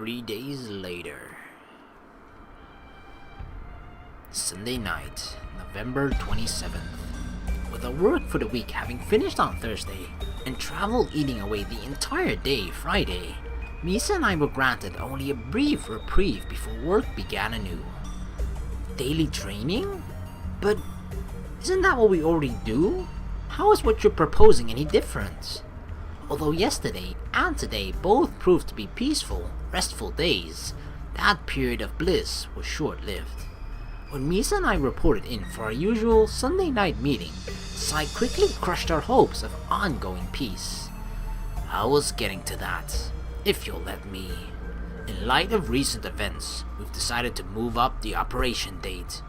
3 days later. Sunday night, November 27th. With our work for the week having finished on Thursday, and travel eating away the entire day Friday, Misa and I were granted only a brief reprieve before work began anew. Daily training? But isn't that what we already do? How is what you're proposing any different? Although yesterday and today both proved to be peaceful, restful days, that period of bliss was short-lived. When Misa and I reported in for our usual Sunday night meeting, Sai quickly crushed our hopes of ongoing peace. I was getting to that, if you'll let me. In light of recent events, we've decided to move up the operation date.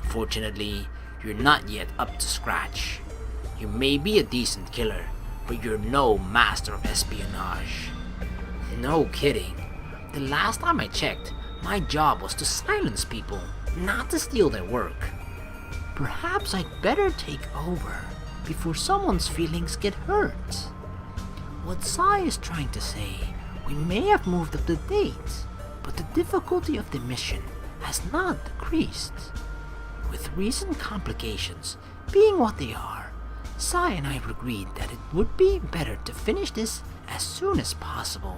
Unfortunately, you're not yet up to scratch. You may be a decent killer, but you're no master of espionage. No kidding. The last time I checked, my job was to silence people, not to steal their work. Perhaps I'd better take over before someone's feelings get hurt. What Sai is trying to say, we may have moved up the date, but the difficulty of the mission has not decreased. With recent complications being what they are, Sai and I agreed that it would be better to finish this as soon as possible,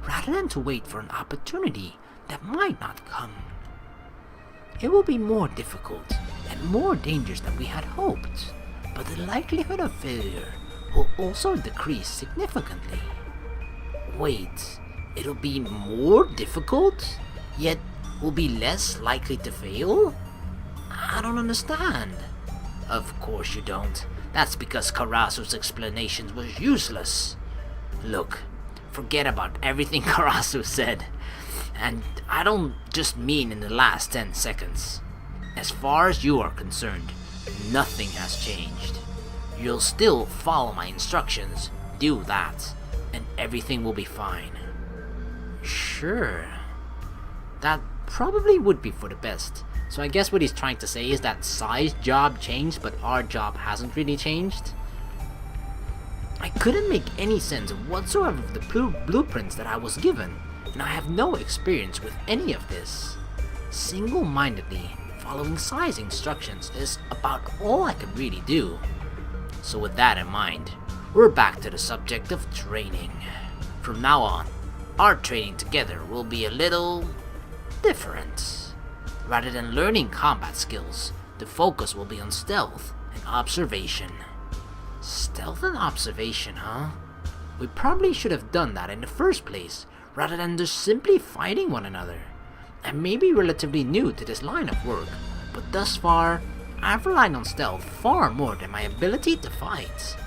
rather than to wait for an opportunity that might not come. It will be more difficult and more dangerous than we had hoped, but the likelihood of failure will also decrease significantly. Wait, it'll be more difficult, yet will be less likely to fail? I don't understand. Of course you don't. That's because Karasu's explanations was useless. Look, forget about everything Karasu said. And I don't just mean in the last 10 seconds. As far as you are concerned, nothing has changed. You'll still follow my instructions, do that, and everything will be fine. Sure. That probably would be for the best. So I guess what he's trying to say is that Sai's job changed, but our job hasn't really changed. I couldn't make any sense whatsoever of the blueprints that I was given, and I have no experience with any of this. Single-mindedly following Sai's instructions is about all I can really do. So with that in mind, we're back to the subject of training. From now on, our training together will be a little different. Rather than learning combat skills, the focus will be on stealth and observation. Stealth and observation, huh? We probably should have done that in the first place, rather than just simply fighting one another. I may be relatively new to this line of work, but thus far, I've relied on stealth far more than my ability to fight.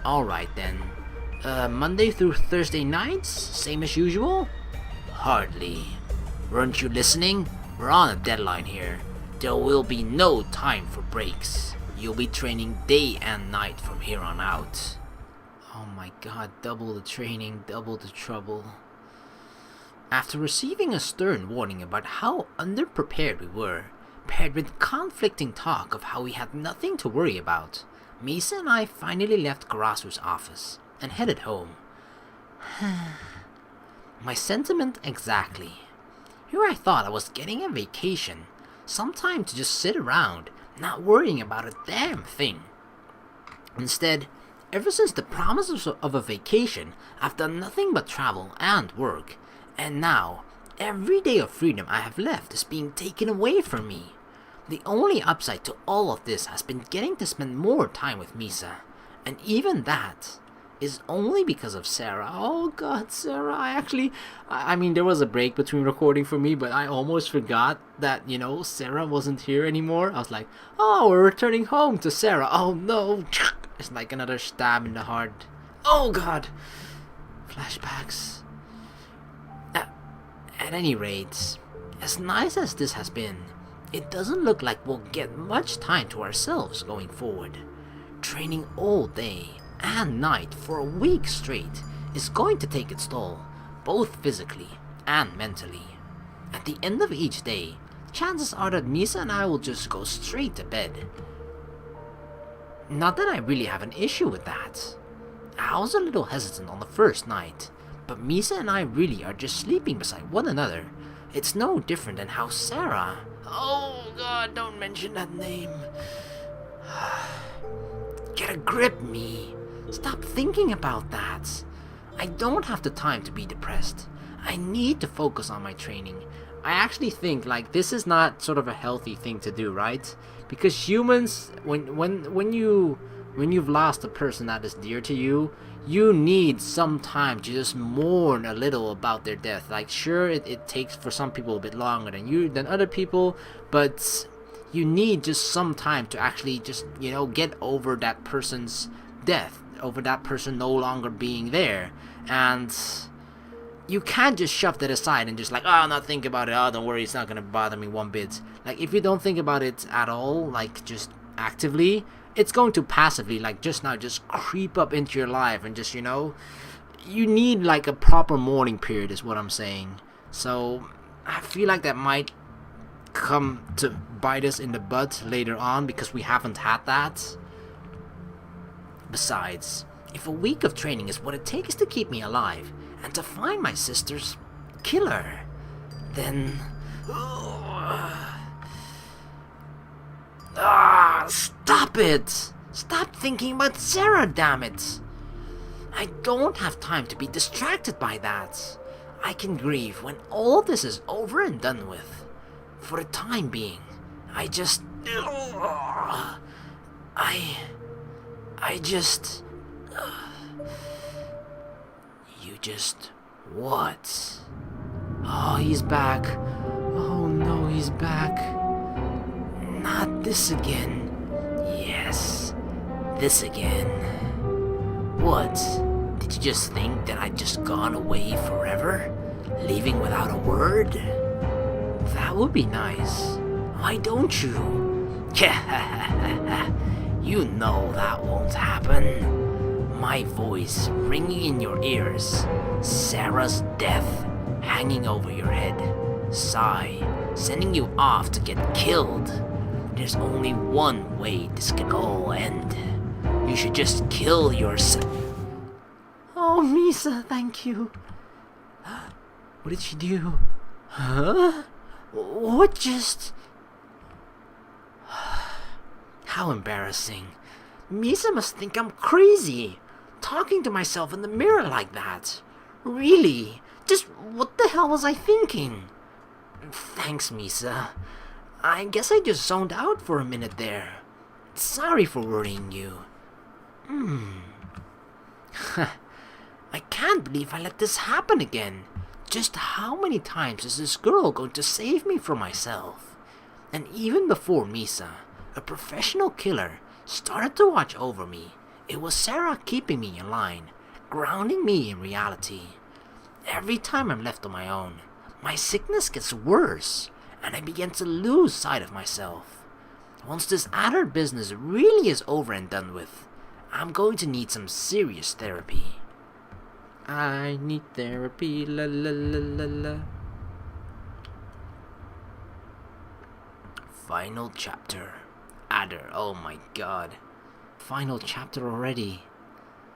Alright then, Monday through Thursday nights, same as usual? Hardly. Weren't you listening? We're on a deadline here. There will be no time for breaks. You'll be training day and night from here on out. Oh my god, double the training, double the trouble. After receiving a stern warning about how underprepared we were, paired with conflicting talk of how we had nothing to worry about, Misa and I finally left Karasu's office and headed home. My sentiment exactly. Here I thought I was getting a vacation, some time to just sit around, not worrying about a damn thing. Instead, ever since the promise of a vacation, I've done nothing but travel and work, and now, every day of freedom I have left is being taken away from me. The only upside to all of this has been getting to spend more time with Misa, and even that is only because of Sara. Oh god, Sara, I mean, there was a break between recording for me, but I almost forgot that, Sara wasn't here anymore. I was like, oh, we're returning home to Sara. Oh no, it's like another stab in the heart. Oh god, flashbacks. At any rate, as nice as this has been, it doesn't look like we'll get much time to ourselves going forward. Training all day and night for a week straight is going to take its toll, both physically and mentally. At the end of each day, chances are that Misa and I will just go straight to bed. Not that I really have an issue with that. I was a little hesitant on the first night, But Misa and I really are just sleeping beside one another. It's no different than how Sara... Oh god, don't mention that name. Get a grip, me. Stop thinking about that. I don't have the time to be depressed. I need to focus on my training. I actually think like this is not sort of a healthy thing to do, right? Because humans, when you've lost a person that is dear to you, you need some time to just mourn a little about their death. Like sure, it takes for some people a bit longer than other people, but you need just some time to actually just, get over that person's death, over that person no longer being there. And you can't just shove that aside and just like, oh, not think about it, oh, don't worry, it's not gonna bother me one bit. Like, if you don't think about it at all, like, just actively, it's going to passively, like, just creep up into your life and just, you need, like, a proper mourning period is what I'm saying. So, I feel like that might come to bite us in the butt later on because we haven't had that. Besides, if a week of training is what it takes to keep me alive and to find my sister's killer, then... stop it! Stop thinking about Sara, damn it! I don't have time to be distracted by that. I can grieve when all this is over and done with. For the time being, I just... You just... What? Oh, he's back. Oh no, he's back. Not this again. Yes, this again. What? Did you just think that I'd just gone away forever? Leaving without a word? That would be nice. Why don't you? You know that won't happen. My voice ringing in your ears, Sara's death hanging over your head, Sigh sending you off to get killed. There's only one way this can all end. You should just kill yourself. Oh, Misa, thank you. What did she do? Huh? What just... How embarrassing. Misa must think I'm crazy. Talking to myself in the mirror like that. Really? Just what the hell was I thinking? Thanks, Misa. I guess I just zoned out for a minute there. Sorry for worrying you. I can't believe I let this happen again. Just how many times is this girl going to save me from myself? And even before Misa, a professional killer, started to watch over me, it was Sara keeping me in line, grounding me in reality. Every time I'm left on my own, my sickness gets worse, and I begin to lose sight of myself. Once this adult business really is over and done with, I'm going to need some serious therapy. I need therapy, la la la la la. Final chapter. Adder, oh my god. Final chapter already.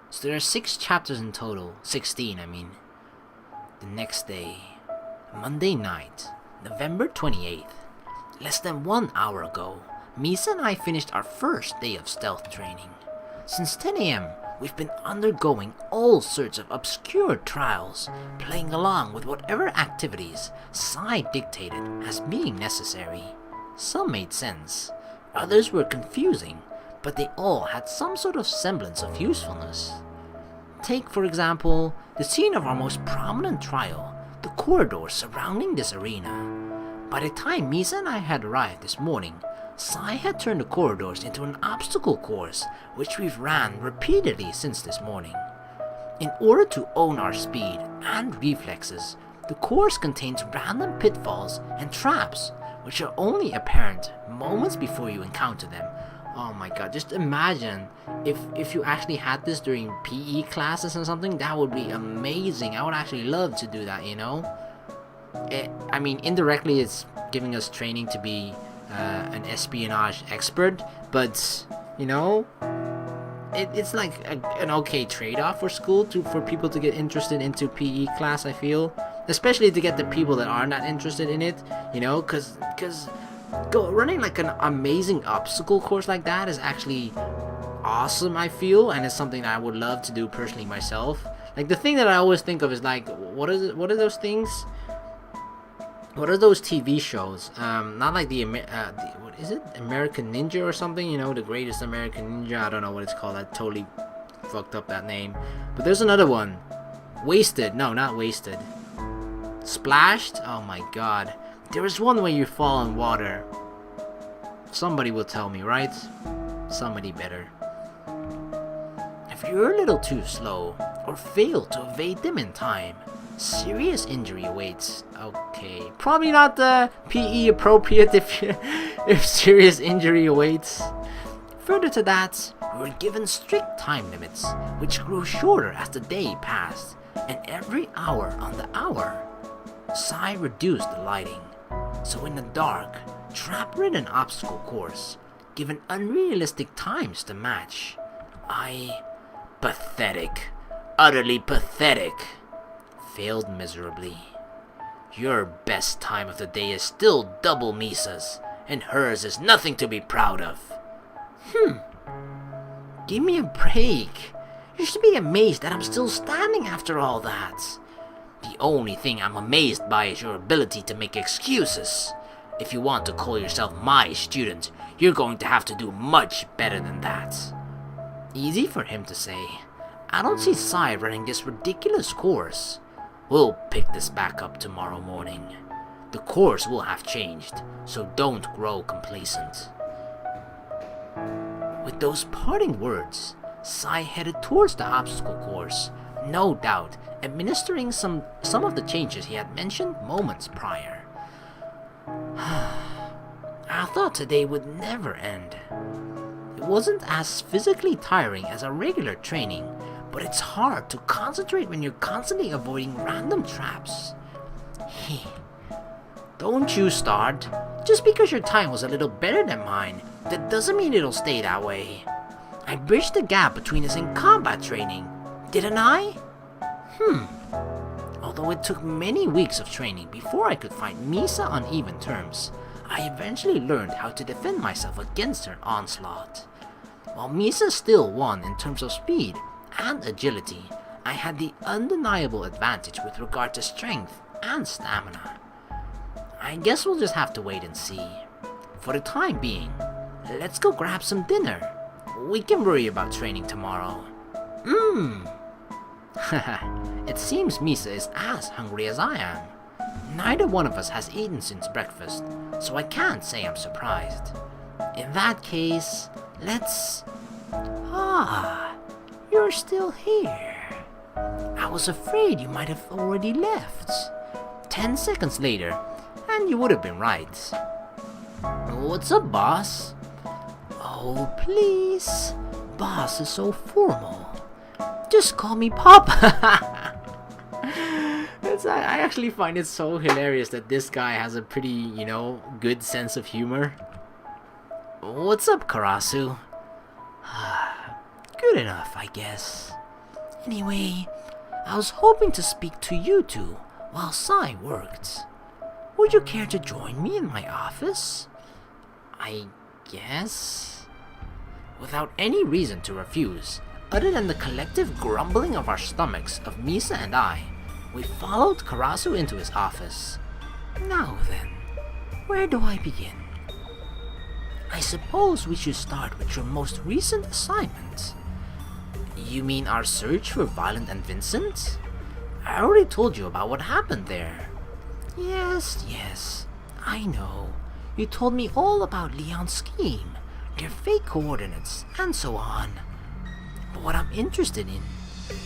So there are 6 chapters in total. 16, I mean. The next day, Monday night, November 28th. Less than 1 hour ago, Misa and I finished our first day of stealth training. Since 10 a.m., we've been undergoing all sorts of obscure trials, playing along with whatever activities Sai dictated as being necessary. Some made sense, others were confusing, but they all had some sort of semblance of usefulness. Take, for example, the scene of our most prominent trial, the corridor surrounding this arena. By the time Misa and I had arrived this morning, Sai had turned the corridors into an obstacle course, which we've ran repeatedly since this morning. In order to own our speed and reflexes, the course contains random pitfalls and traps, which are only apparent moments before you encounter them. Oh my god, just imagine if you actually had this during PE classes or something. That would be amazing. I would actually love to do that, I mean, indirectly it's giving us training to be an espionage expert, but, it's like an okay trade-off for school for people to get interested into PE class, I feel. Especially to get the people that are not interested in it, you know, because running like an amazing obstacle course like that is actually awesome, I feel, and it's something that I would love to do personally myself. Like, the thing that I always think of is like, what are those things? What are those TV shows? Not like what is it? American Ninja or something? You know, the Greatest American Ninja. I don't know what it's called. I totally fucked up that name. But there's another one. Wasted. No, not Wasted. Splashed? Oh my god. There is one where you fall in water. Somebody will tell me, right? Somebody better. If you're a little too slow, or fail to evade them in time, serious injury awaits. Okay, probably not PE appropriate if serious injury awaits. Further to that, we were given strict time limits, which grew shorter as the day passed, and every hour on the hour, Sai reduced the lighting. So in the dark, trap-ridden obstacle course, given unrealistic times to match, pathetic, utterly pathetic, failed miserably. Your best time of the day is still double Misa's, and hers is nothing to be proud of. Give me a break. You should be amazed that I'm still standing after all that. The only thing I'm amazed by is your ability to make excuses. If you want to call yourself my student, you're going to have to do much better than that. Easy for him to say. I don't see Sai running this ridiculous course. We'll pick this back up tomorrow morning. The course will have changed, so don't grow complacent. With those parting words, Sai headed towards the obstacle course, no doubt administering some of the changes he had mentioned moments prior. I thought today would never end. It wasn't as physically tiring as a regular training, but it's hard to concentrate when you're constantly avoiding random traps. Don't you start. Just because your time was a little better than mine, that doesn't mean it'll stay that way. I bridged the gap between us in combat training, didn't I? Although it took many weeks of training before I could fight Misa on even terms, I eventually learned how to defend myself against her onslaught. While Misa still won in terms of speed and agility, I had the undeniable advantage with regard to strength and stamina. I guess we'll just have to wait and see. For the time being, let's go grab some dinner. We can worry about training tomorrow. It seems Misa is as hungry as I am. Neither one of us has eaten since breakfast, so I can't say I'm surprised. In that case, let's... you're still here. I was afraid you might have already left. 10 seconds later, and you would have been right. What's up, boss? Oh, please. Boss is so formal. Just call me Papa. I actually find it so hilarious that this guy has a pretty, good sense of humor. What's up, Karasu? Good enough, I guess. Anyway, I was hoping to speak to you two while Sai worked. Would you care to join me in my office? I guess? Without any reason to refuse, other than the collective grumbling of our stomachs of Misa and I, we followed Karasu into his office. Now then, where do I begin? I suppose we should start with your most recent assignment. You mean our search for Violent and Vincent? I already told you about what happened there. Yes, I know. You told me all about Leon's scheme, their fake coordinates, and so on. But what I'm interested in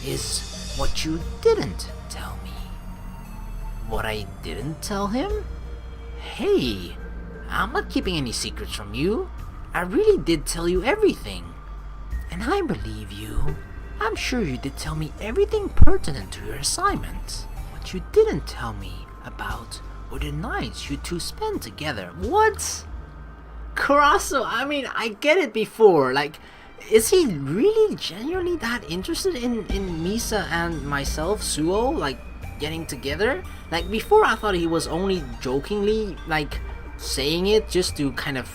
is what you didn't tell me. What I didn't tell him? Hey, I'm not keeping any secrets from you. I really did tell you everything. And I believe you. I'm sure you did tell me everything pertinent to your assignment. What you didn't tell me about were the nights you two spent together. What? Karasu, I mean, I get it before. Like, is he really genuinely that interested in Misa and myself, Suoh, like getting together? Like before, I thought he was only jokingly like saying it just to kind of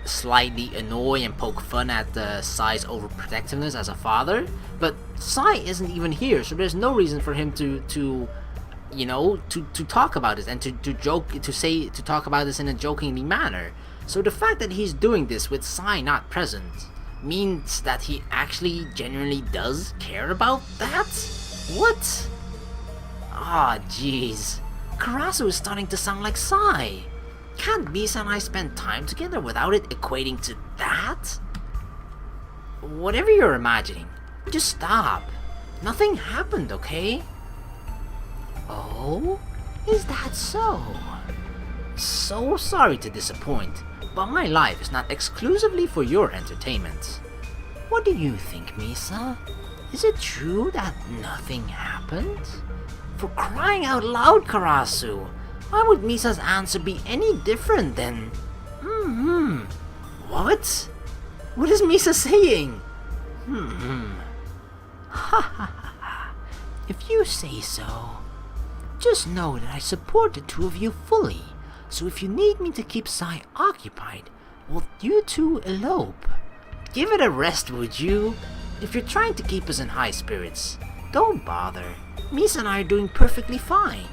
slightly annoy and poke fun at Sai's overprotectiveness as a father. But Sai isn't even here, so there's no reason for him to talk about this and to talk about this in a jokingly manner. So the fact that he's doing this with Sai not present means that he actually genuinely does care about that? What? Ah, jeez. Karasu is starting to sound like Sai. Can't Misa and I spend time together without it equating to that? Whatever you're imagining, just stop. Nothing happened, okay? Oh? Is that so? So sorry to disappoint, but my life is not exclusively for your entertainment. What do you think, Misa? Is it true that nothing happened? For crying out loud, Karasu! Why would Misa's answer be any different than... What? What is Misa saying? Ha ha ha. If you say so. Just know that I support the two of you fully, so if you need me to keep Sai occupied, will you two elope? Give it a rest, would you? If you're trying to keep us in high spirits, don't bother. Misa and I are doing perfectly fine.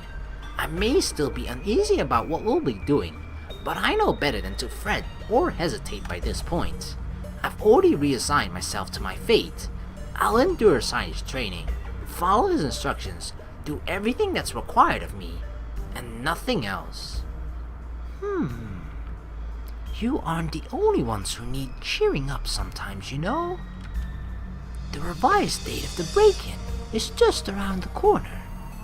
I may still be uneasy about what we'll be doing, but I know better than to fret or hesitate by this point. I've already reassigned myself to my fate. I'll endure Sai's training, follow his instructions, do everything that's required of me, and nothing else. You aren't the only ones who need cheering up sometimes, you know. The revised date of the break-in is just around the corner.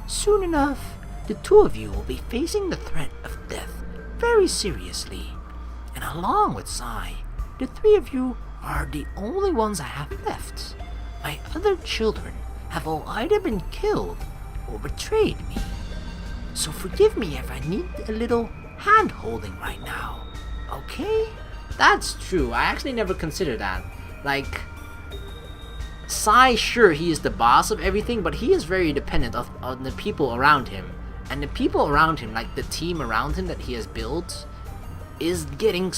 Soon enough, the two of you will be facing the threat of death very seriously. And along with Sai, the three of you are the only ones I have left. My other children have all either been killed or betrayed me. So forgive me if I need a little hand-holding right now, okay? That's true. I actually never considered that. Like, Sai, sure, he is the boss of everything, but he is very dependent on the people around him. And the people around him, like the team around him that he has built, is getting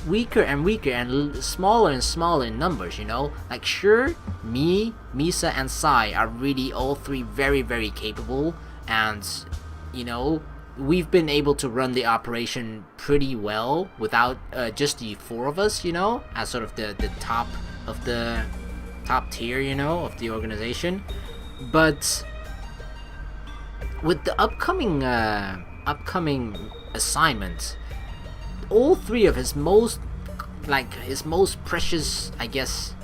weaker and weaker and smaller and smaller in numbers, you know? Like, sure, me, Misa, and Sai are really all three very, very capable, and, you know, we've been able to run the operation pretty well without just the four of us, you know, as sort of the top of the top tier, you know, of the organization. But with the upcoming assignment, all three of his most precious, I guess,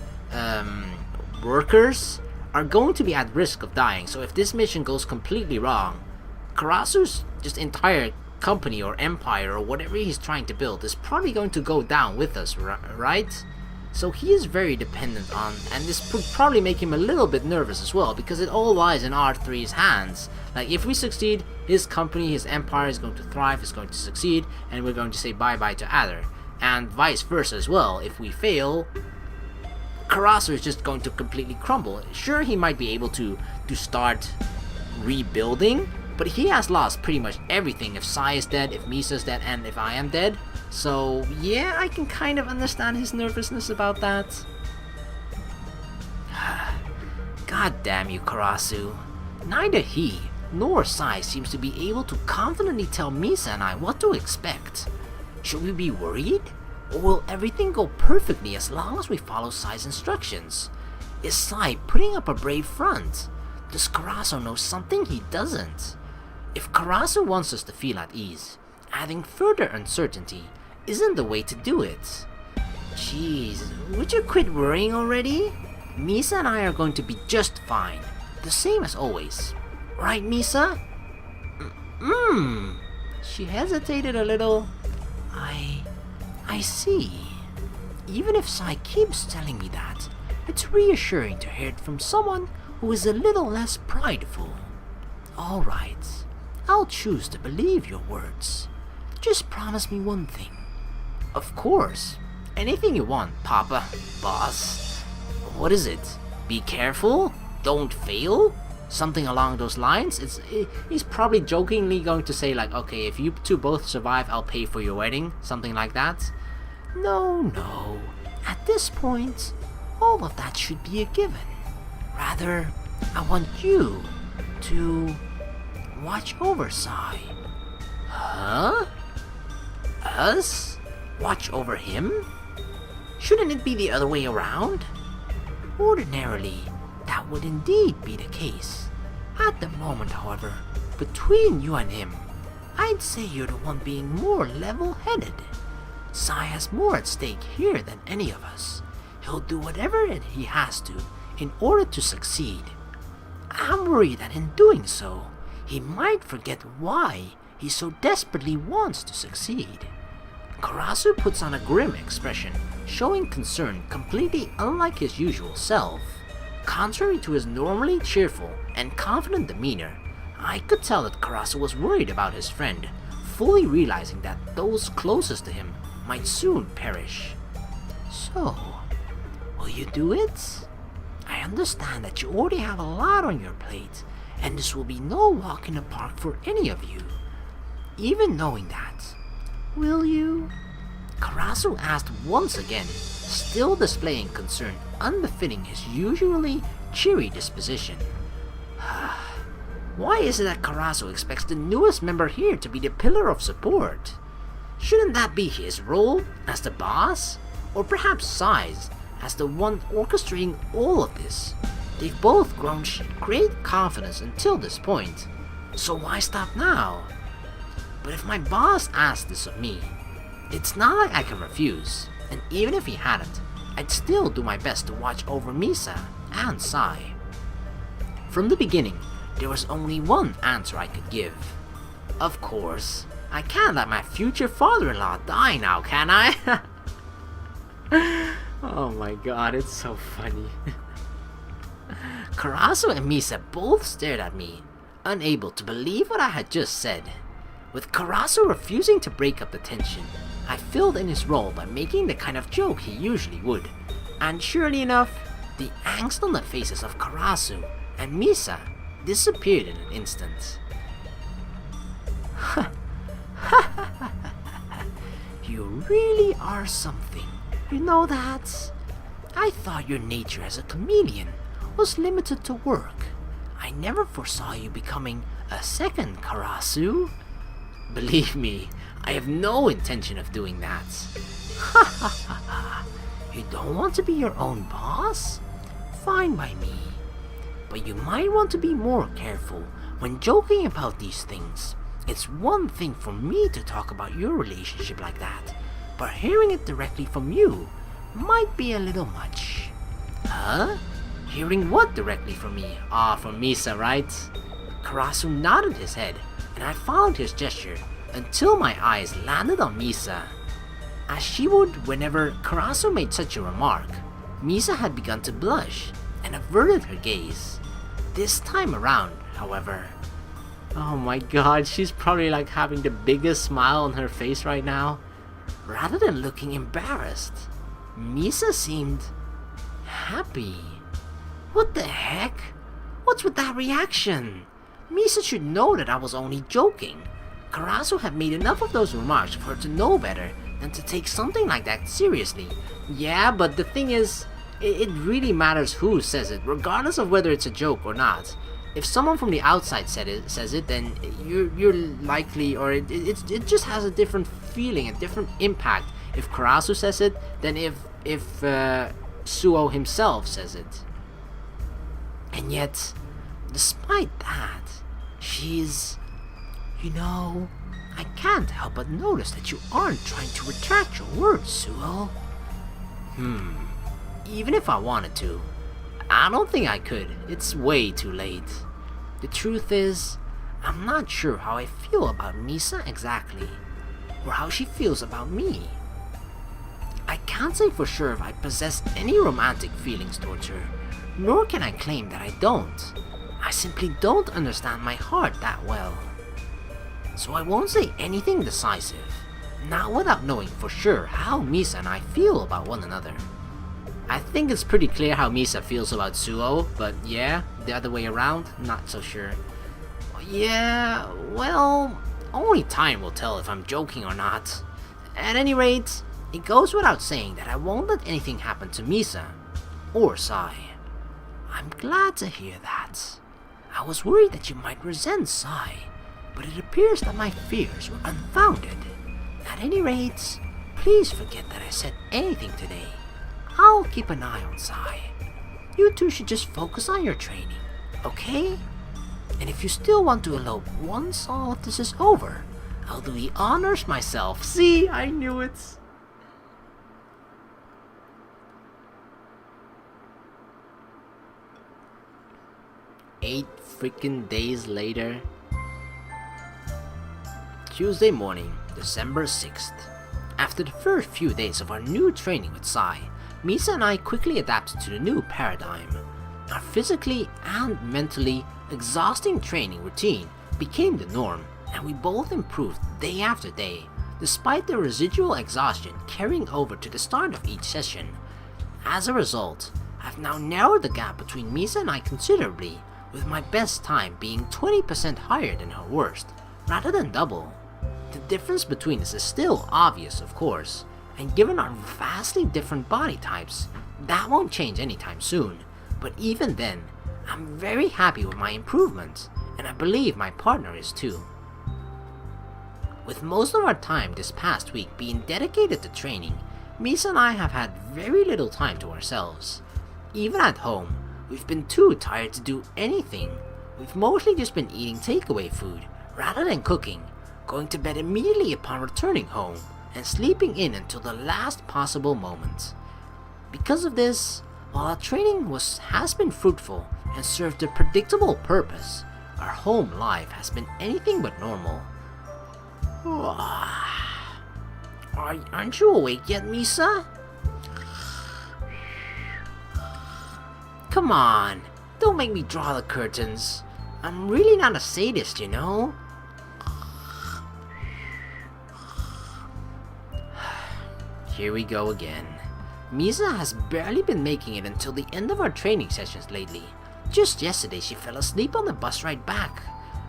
workers are going to be at risk of dying. So if this mission goes completely wrong, Karasu's just entire company or empire or whatever he's trying to build is probably going to go down with us, right? So he is very dependent on, and this would probably make him a little bit nervous as well, because it all lies in R3's hands. Like, if we succeed, his company, his empire is going to thrive, is going to succeed, and we're going to say bye-bye to Adder. And vice versa as well. If we fail, Karasu is just going to completely crumble. Sure, he might be able to start rebuilding, but he has lost pretty much everything if Sai is dead, if Misa's dead, and if I am dead. So, yeah, I can kind of understand his nervousness about that. God damn you, Karasu. Neither he nor Sai seems to be able to confidently tell Misa and I what to expect. Should we be worried? Or will everything go perfectly as long as we follow Sai's instructions? Is Sai putting up a brave front? Does Karasu know something he doesn't? If Karasu wants us to feel at ease, adding further uncertainty isn't the way to do it. Jeez, would you quit worrying already? Misa and I are going to be just fine, the same as always. Right, Misa? She hesitated a little. I see. Even if Sai keeps telling me that, it's reassuring to hear it from someone who is a little less prideful. Alright, I'll choose to believe your words. Just promise me one thing. Of course, Anything you want, Papa, boss. What is it? Be careful? Don't fail? Something along those lines? He's probably jokingly going to say like, okay, if you two both survive, I'll pay for your wedding. Something like that. No. At this point, all of that should be a given. Rather, I want you to watch over Sai. Huh? Us? Watch over him? Shouldn't it be the other way around? Ordinarily, that would indeed be the case. At the moment, however, between you and him, I'd say you're the one being more level-headed. Sai has more at stake here than any of us. He'll do whatever he has to in order to succeed. I'm worried that in doing so, he might forget why he so desperately wants to succeed. Karasu puts on a grim expression, showing concern completely unlike his usual self. Contrary to his normally cheerful and confident demeanor, I could tell that Karasu was worried about his friend, fully realizing that those closest to him might soon perish. So, will you do it? I understand that you already have a lot on your plate, and this will be no walk in the park for any of you. Even knowing that, will you? Karasu asked once again, still displaying concern unbefitting his usually cheery disposition. Why is it that Karasu expects the newest member here to be the pillar of support? Shouldn't that be his role as the boss? Or perhaps Sai's as the one orchestrating all of this? They've both grown great confidence until this point, so why stop now? But if my boss asked this of me, it's not like I can refuse, and even if he hadn't, I'd still do my best to watch over Misa and Sai. From the beginning, there was only one answer I could give. Of course, I can't let my future father-in-law die now, can I? Oh my god, it's so funny. Karasu and Misa both stared at me, unable to believe what I had just said. With Karasu refusing to break up the tension, I filled in his role by making the kind of joke he usually would, and surely enough, the angst on the faces of Karasu and Misa disappeared in an instant. You really are something, you know that? I thought your nature as a chameleon was limited to work. I never foresaw you becoming a second Karasu. Believe me, I have no intention of doing that. You don't want to be your own boss? Fine by me. But you might want to be more careful when joking about these things. It's one thing for me to talk about your relationship like that, but hearing it directly from you might be a little much. Huh? Hearing what directly from me? From Misa, right? Karasu nodded his head, and I followed his gesture until my eyes landed on Misa. As she would whenever Karasu made such a remark, Misa had begun to blush and averted her gaze. This time around, however, oh my god, she's probably like having the biggest smile on her face right now. Rather than looking embarrassed, Misa seemed happy. What the heck? What's with that reaction? Misa should know that I was only joking. Karasu had made enough of those remarks for her to know better than to take something like that seriously. Yeah, but the thing is, it really matters who says it, regardless of whether it's a joke or not. If someone from the outside says it, then you're likely, or it just has a different feeling, a different impact if Karasu says it than if Suoh himself says it. And yet, despite that, she's... You know, I can't help but notice that you aren't trying to retract your words, Suoh. Even if I wanted to, I don't think I could. It's way too late. The truth is, I'm not sure how I feel about Misa exactly, or how she feels about me. I can't say for sure if I possess any romantic feelings towards her, nor can I claim that I don't. I simply don't understand my heart that well. So I won't say anything decisive. not without knowing for sure how Misa and I feel about one another. I think it's pretty clear how Misa feels about Suoh, but yeah, the other way around, not so sure. Yeah, well, only time will tell if I'm joking or not. At any rate, it goes without saying that I won't let anything happen to Misa or Sai. I'm glad to hear that. I was worried that you might resent Sai, but it appears that my fears were unfounded. At any rate, please forget that I said anything today. I'll keep an eye on Sai. You two should just focus on your training, okay? And if you still want to elope once all of this is over, I'll do the honors myself. See, I knew it. 8 freaking days later. Tuesday morning, December 6th. After the first few days of our new training with Sai, Misa and I quickly adapted to the new paradigm. Our physically and mentally exhausting training routine became the norm, and we both improved day after day, despite the residual exhaustion carrying over to the start of each session. As a result, I've now narrowed the gap between Misa and I considerably, with my best time being 20% higher than her worst, rather than double. The difference between us is still obvious, of course, and given our vastly different body types, that won't change anytime soon, but even then, I'm very happy with my improvements, and I believe my partner is too. With most of our time this past week being dedicated to training, Misa and I have had very little time to ourselves. Even at home, we've been too tired to do anything. We've mostly just been eating takeaway food rather than cooking, going to bed immediately upon returning home, and sleeping in until the last possible moment. Because of this, while our training has been fruitful and served a predictable purpose, our home life has been anything but normal. Aren't you awake yet, Misa? Come on, don't make me draw the curtains. I'm really not a sadist, you know? Here we go again. Misa has barely been making it until the end of our training sessions lately. Just yesterday she fell asleep on the bus ride back,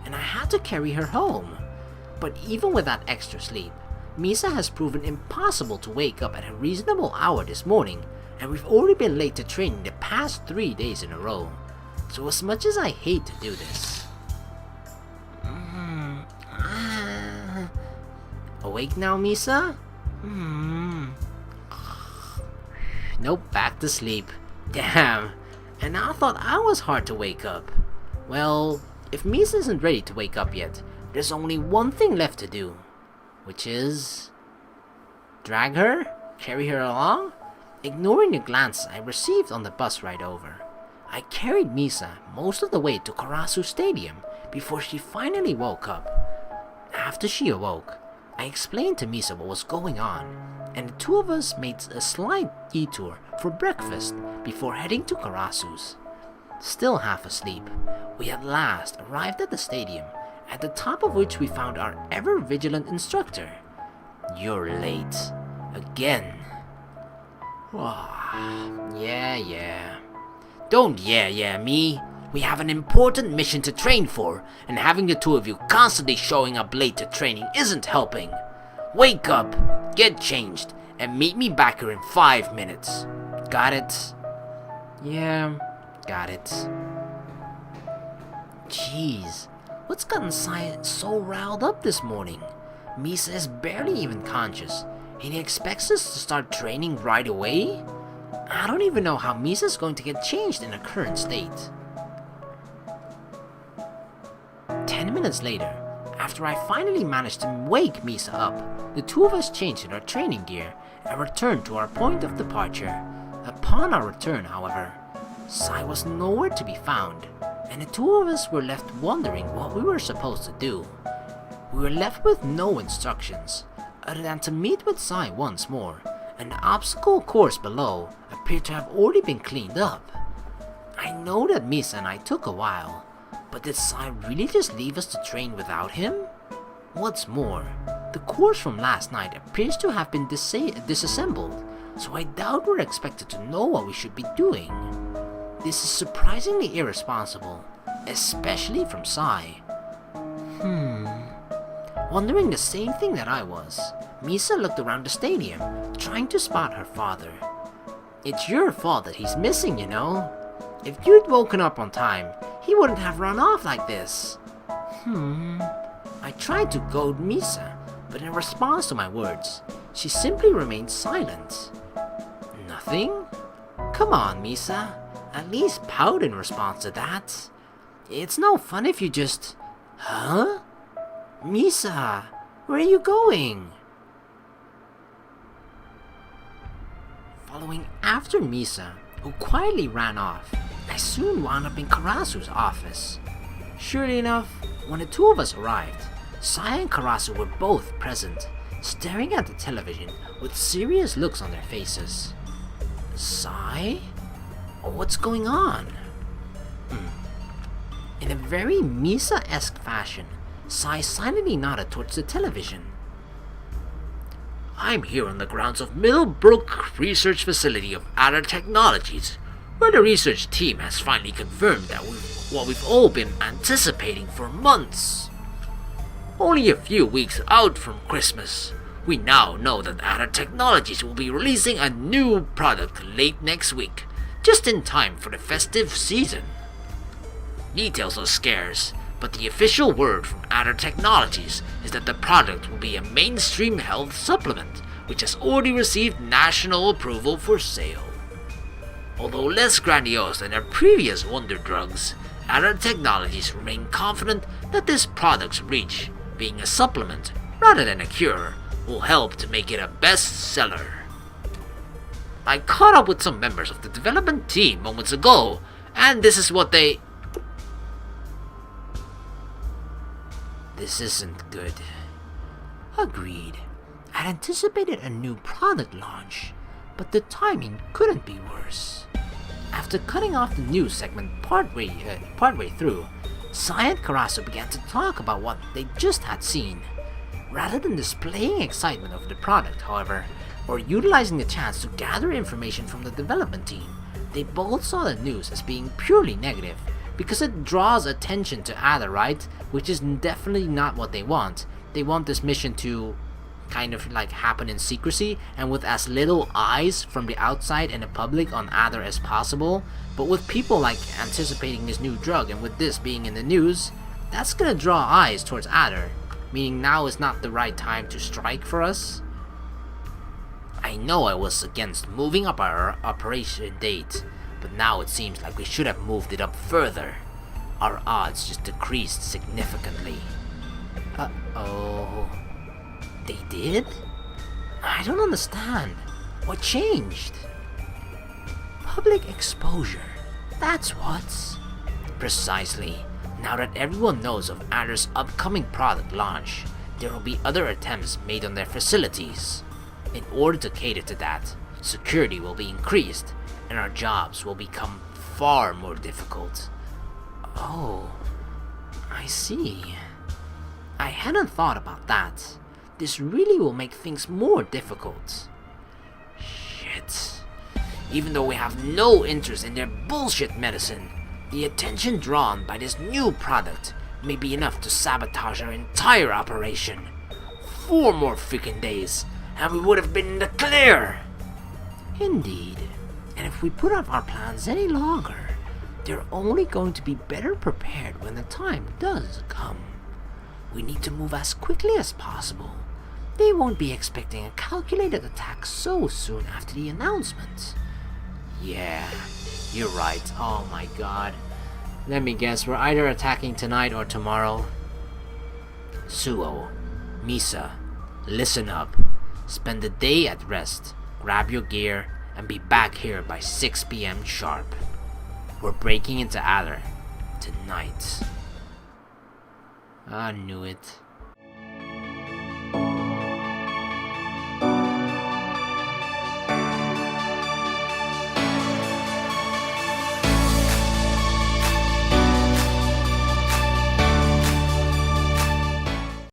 and I had to carry her home. But even with that extra sleep, Misa has proven impossible to wake up at a reasonable hour this morning, and we've already been late to training the past 3 days in a row. So as much as I hate to do this... Awake now, Misa? Nope, back to sleep. Damn, and I thought I was hard to wake up. Well, if Misa isn't ready to wake up yet, there's only one thing left to do, which is... drag her? Carry her along? Ignoring the glance I received on the bus ride over, I carried Misa most of the way to Karasu Stadium before she finally woke up. After she awoke, I explained to Misa what was going on, and the two of us made a slight detour for breakfast before heading to Karasu's. Still half asleep, we at last arrived at the stadium, at the top of which we found our ever-vigilant instructor. You're late. Again. Yeah. Don't yeah me. We have an important mission to train for, and having the two of you constantly showing up late to training isn't helping. Wake up, get changed, and meet me back here in 5 minutes. Got it? Yeah, got it. Jeez, what's gotten Sai so riled up this morning? Misa is barely even conscious, and he expects us to start training right away? I don't even know how Misa's going to get changed in her current state. 10 minutes later, after I finally managed to wake Misa up, the two of us changed in our training gear and returned to our point of departure. Upon our return, however, Sai was nowhere to be found, and the two of us were left wondering what we were supposed to do. We were left with no instructions, other than to meet with Sai once more, and the obstacle course below appeared to have already been cleaned up. I know that Misa and I took a while, but did Sai really just leave us to train without him? What's more, The cores from last night appears to have been disassembled, so I doubt we're expected to know what we should be doing. This is surprisingly irresponsible, especially from Sai. Wondering the same thing that I was, Misa looked around the stadium, trying to spot her father. It's your fault that he's missing, you know? If you'd woken up on time, he wouldn't have run off like this. I tried to goad Misa, but in response to my words, she simply remained silent. Nothing? Come on, Misa. At least pout in response to that. It's no fun if you just... Huh? Misa, where are you going? Following after Misa, who quietly ran off, I soon wound up in Karasu's office. Surely enough, when the two of us arrived, Sai and Karasu were both present, staring at the television with serious looks on their faces. Sai? What's going on? In a very Misa-esque fashion, Sai silently nodded towards the television. I'm here on the grounds of Middlebrook Research Facility of Adder Technologies, where the research team has finally confirmed that what we've all been anticipating for months. Only a few weeks out from Christmas, we now know that Adder Technologies will be releasing a new product late next week, just in time for the festive season. Details are scarce, but the official word from Adder Technologies is that the product will be a mainstream health supplement, which has already received national approval for sale. Although less grandiose than their previous wonder drugs, Adder Technologies remain confident that this product's reach, being a supplement rather than a cure, will help to make it a bestseller. I caught up with some members of the development team moments ago, and this is what they... This isn't good. Agreed. I'd anticipated a new product launch, but the timing couldn't be worse. After cutting off the news segment partway through, Sai and Karasu began to talk about what they just had seen. Rather than displaying excitement over the product, however, or utilizing the chance to gather information from the development team, they both saw the news as being purely negative, because it draws attention to Adder, right? Which is definitely not what they want. They want this mission to kind of like happen in secrecy and with as little eyes from the outside and the public on Adder as possible. But with people like anticipating this new drug and with this being in the news, that's gonna draw eyes towards Adder, meaning now is not the right time to strike for us. I know I was against moving up our operation date, but now it seems like we should have moved it up further. Our odds just decreased significantly. Uh-oh. They did? I don't understand. What changed? Public exposure. That's what. Precisely. Now that everyone knows of Adder's upcoming product launch, there will be other attempts made on their facilities. In order to cater to that, security will be increased, and our jobs will become far more difficult. Oh, I see. I hadn't thought about that. This really will make things more difficult. Shit. Even though we have no interest in their bullshit medicine, the attention drawn by this new product may be enough to sabotage our entire operation. 4 more freaking days, and we would have been in the clear! Indeed. And if we put off our plans any longer, they're only going to be better prepared when the time does come. We need to move as quickly as possible. They won't be expecting a calculated attack so soon after the announcement. Yeah, you're right. Oh my god. Let me guess, we're either attacking tonight or tomorrow. Suoh, Misa, listen up. Spend the day at rest, grab your gear, and be back here by 6 p.m. sharp. We're breaking into Adder tonight. I knew it.